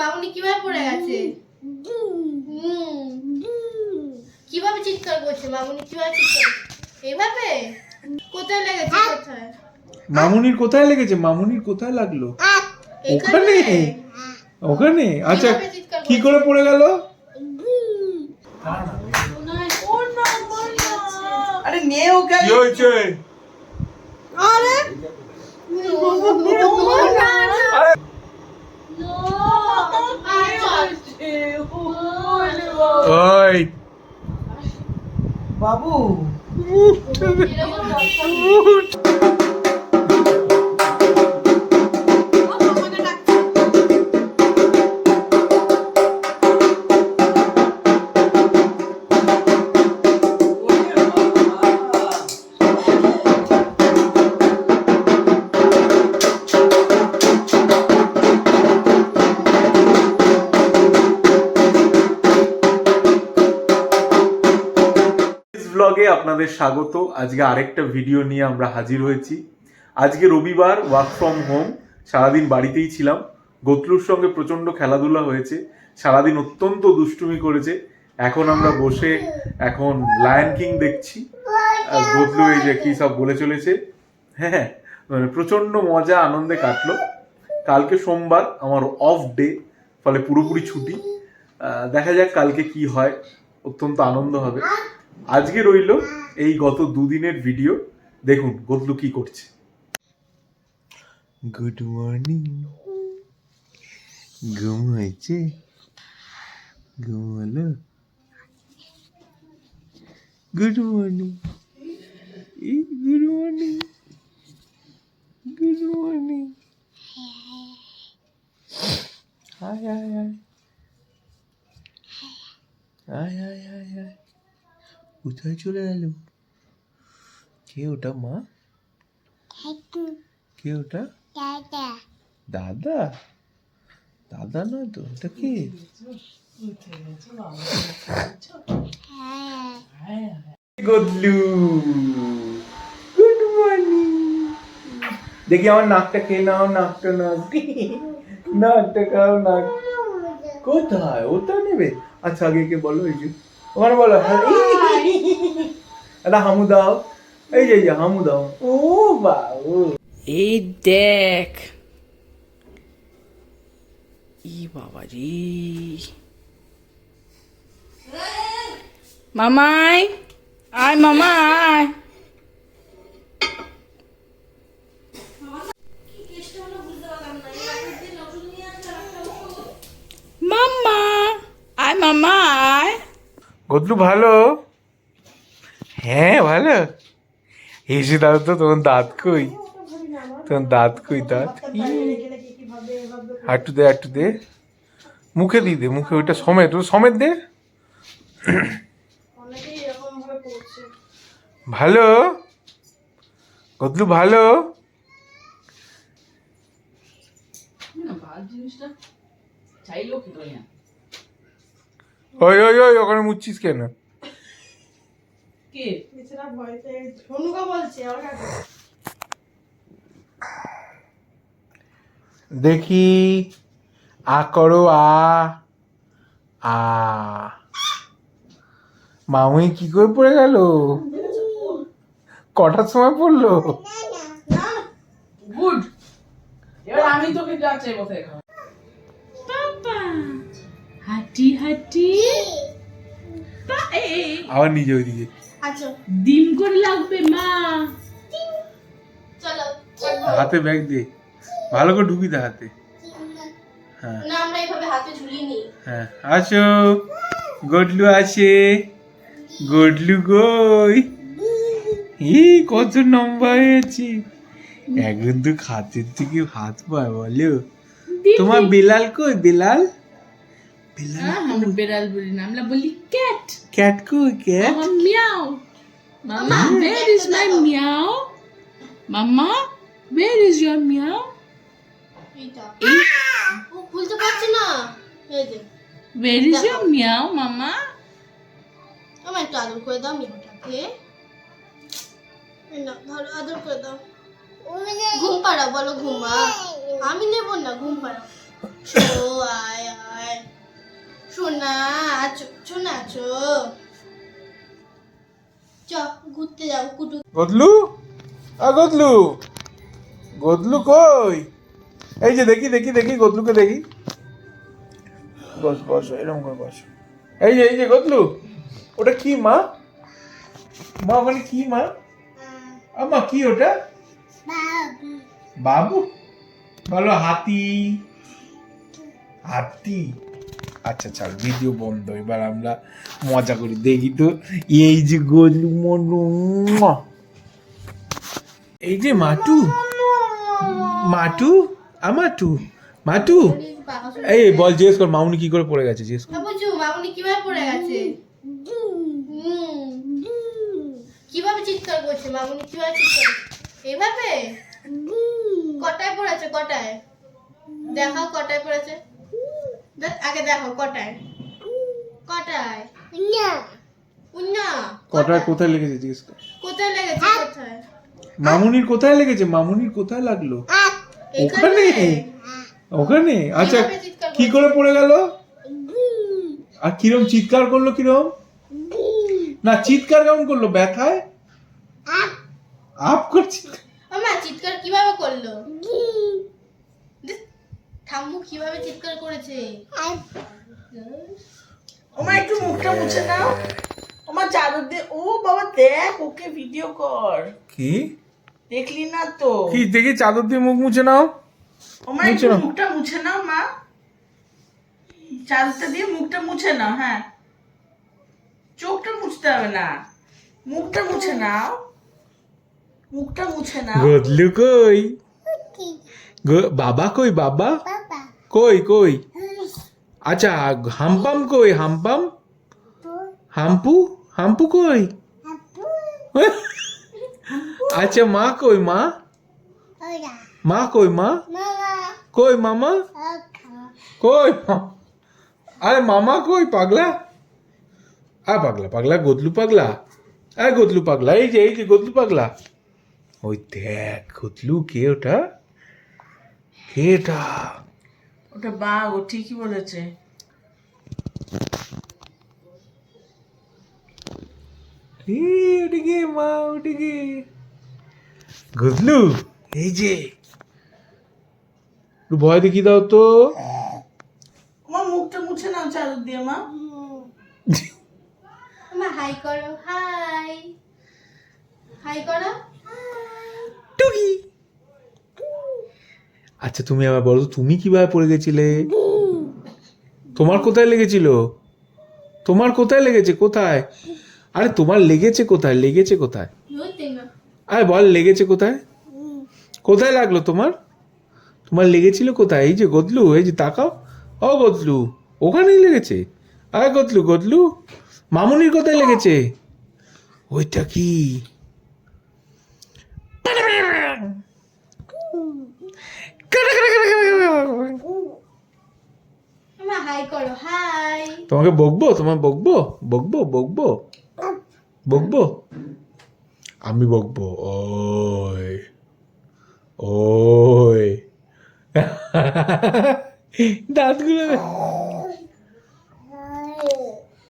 মামুনি কিভাবে পড়ে গেছে? কিভাবে চিৎকার করছে মামুনি? কিভাবে চিৎকার করছে? এইভাবে? কোথায় লেগেছে? কোথায়? মামুনির কোথায় লেগেছে? মামুনির কোথায় লাগলো? ওখানে? ওখানে? আচ্ছা, কি করে পড়ে গেল? আরে নে ওকে। কি হয়েছে? আরে ওই বাবু ব্লগে আপনাদের স্বাগত। আজকে আরেকটা ভিডিও নিয়ে আমরা হাজির হয়েছি। আজকে রবিবার, ওয়ার্ক ফ্রম হোম, সারাদিন বাড়িতেই ছিলাম। গতলুর সঙ্গে প্রচন্ড খেলাধুলা হয়েছে, সারাদিন অত্যন্ত দুষ্টুমি করেছে। এখন আমরা বসে এখন লায়ন কিং দেখছি। গতলু এই যে কি সব বলে চলেছে, হ্যাঁ মানে প্রচন্ড মজা আনন্দে কাটলো। কালকে সোমবার, আমার অফ ডে, ফলে পুরোপুরি ছুটি। দেখা যাক কালকে কি হয়, অত্যন্ত আনন্দ হবে। আজকে রইল এই গত দুদিনের ভিডিও, দেখুন গতলু কি করছে। Good morning. ঘুম হয়েছে? ঘুম হলো? Good morning, good morning, good morning. High high high high high high high. কোথায় চলে গেল? কে ওটা মা? কে ওটা? দাদা? দাদা নয় তো, ওটা কে? গদলু, গুড মর্নিং। দেখি আমার নাকটা খেয়ে নাও, নাকটা নাকটা খাও, নাক কোথায়? ওটা নেবে? আচ্ছা আগে কে বলো, এই যে ওখানে বলো, একটা হামু দাও। এই যে হামু দাও। ও বাবু, এই দেখ, ই বাবা রে, মামাই আয়, মামাই। মাম্মা আয়, মামা আয়। গদলু ভালো? হ্যাঁ ভালো। এসে দাও তো, তোমার দাঁত কই? তোমার দাঁত কই? দাঁত একটু দে, একটু দে, মুখে দিয়ে দে, মুখে ওইটা সমেত, ও সমেত দে। ভালো গদলু, ভালো? ওই ওই ওই, ওখানে মুচ্ছিস কেন? দেখি আ করো, আ আ। মামুই কি করে পড়ে গেল? কটার সময় পড়লো? গুড, এবার আমি তোকে যাচ্ছে কোথায় খাও। পাপা হাঁটি হাঁটি, আবার নিজে ওইদিকে। আচ্ছা ডিম করে লাগবে মা। চলো। হাতে ব্যাগ দে, ভালো করে ঢুকি দে হাতে। হ্যাঁ না, আমরা এইভাবে হাতে ঝুলিয়ে নিই। হ্যাঁ, আসো। গডলু আছে। গডলু কই? এই কত লম্বা হয়েছে এখন, তো খাতের থেকে ভাত পায় বলো। তোমার বেলাল কই? বেলাল, বেলাল আমরা বেড়াল বলি না, আমরা বলি ক্যাট। ক্যাট কই? Cat meow. মামা, where is my meow? মামা, where is your meow? এইটা ও খুলতে পারছি না। এই যে Where is your meow, মামা? আমার একটু আদর করে দাও মিয়াটাকে। না, ধরো আদর করে দাও। ঘুম পাড়াও, বলো ঘুমা। আমি নেব না, ঘুম পাড়াও। ও আয়া সোনা আছো, সোনা আছো, চ ঘুরতে যাও কুটু। গদলু, গদলু, গদলু কই? এই যে দেখি দেখি দেখি গদলুকে দেখি। বস বস, এরকম করে বস। এই যে গদলু, ওটা কি মা? মা ওখানে কি মা? আমা কি ওটা? বাবু বলো হাতি। হাতি, আচ্ছা ছাড়, ভিডিও বন্ধ, এবার আমরা মজা করি। দেখি তো, এই যে গদলু মনু, এই যে মাটু, মাটু, আমাটু, মাটু। এই বল, জিজ্ঞেস কর মামুনি কি করে পড়ে গেছে, জিজ্ঞেস কর। বুঝু মামুনি কিভাবে পড়ে গেছে? কিভাবে চিৎকার করছে মামুনি? কিভাবে চিৎকার করছে? এইভাবে? কটায় পড়েছে? কটায় দেখাও, কটায় পড়েছে? আগে দেখো কটায়, কটায়? উন্না কটায় কোথায় লেগেছে জিজ্ঞেস কর। কোথায় লেগেছে? কোথায়? মামুনির কোথায় লেগেছে? মামুনির কোথায় লাগলো? ওখানে, ওখানে। আচ্ছা, কিভাবে চিৎকার কি করে পড়ে গেল? আর কিরম চিৎকার করলো? কিরম না, চিৎকার কেমন করলো? ব্যথায় আপ করছে। আমা চিৎকার কিভাবে করলো? ঠাম্মু কিভাবে চিৎকার করেছে? ওমা একটু মুখটা মুছে নাও। ওমা চাদর দিয়ে, ও বাবা দেখ, ওকে ভিডিও কর। কি দেখলি না তো? কি দেখি? চাদর দিয়ে মুখ মুছে নাও। ওমা মুছে একটু নাও। মুখটা মুছে নাও মা, চাদরটা দিয়ে মুখটা মুছে নাও। হ্যাঁ, চোখটা মুছতে হবে না, মুখটা মুছে নাও, মুখটা মুছে নাও। গদলু কই? বাবা কই? বাবা কই? কই? আচ্ছা, হাম্পাম কই? হাম্পাম, হাম্পু, হাম্পু কই? আচ্ছা, মা কই? মা, মা কই? মা কই? মামা কই? আরে মামা কই? পাগলা, পাগলা পাগলা, গদলু পাগলা, গদলু পাগলা, এই যে গদলু পাগলা। ওই দেখ গদলু, কে ওটা? কে এটা? ওটা বাঘ, ও ঠিকই বলেছে। ওটিকে মা, ওটিকে গদলু, এই যে একটু ভয় দেখিয়ে দাও তো। মা মুখটা মুছে নাও চাদর দিয়ে মা। আমা হাই করো, হাই, হাই করো। টুকি। আচ্ছা, তুমি আবার বলো তো, তুমি কিভাবে পড়ে গেছিলে? তোমার কোথায় লেগেছিল? তোমার কোথায় লেগেছে? কোথায়? আরে তোমার লেগেছে কোথায়? লেগেছে কোথায়? ধরতে না। আরে বল, লেগেছে কোথায়? কোথায় লাগলো তোমার? তোমার লেগেছিল কোথায়? এই যে গদলু, এই যে তাকাও। ও গদলু, ওখানেই লেগেছে। আরে গদলু, গদলু, মামুনির কোথায় লেগেছে? ওইটা কি? আমা হাই করো, হাই। তোমাকে বকবো? তোমার বকবো? বকবো? বকবো? বকবো? আমি বকবো। ওই, ওই, দাঁতগুলো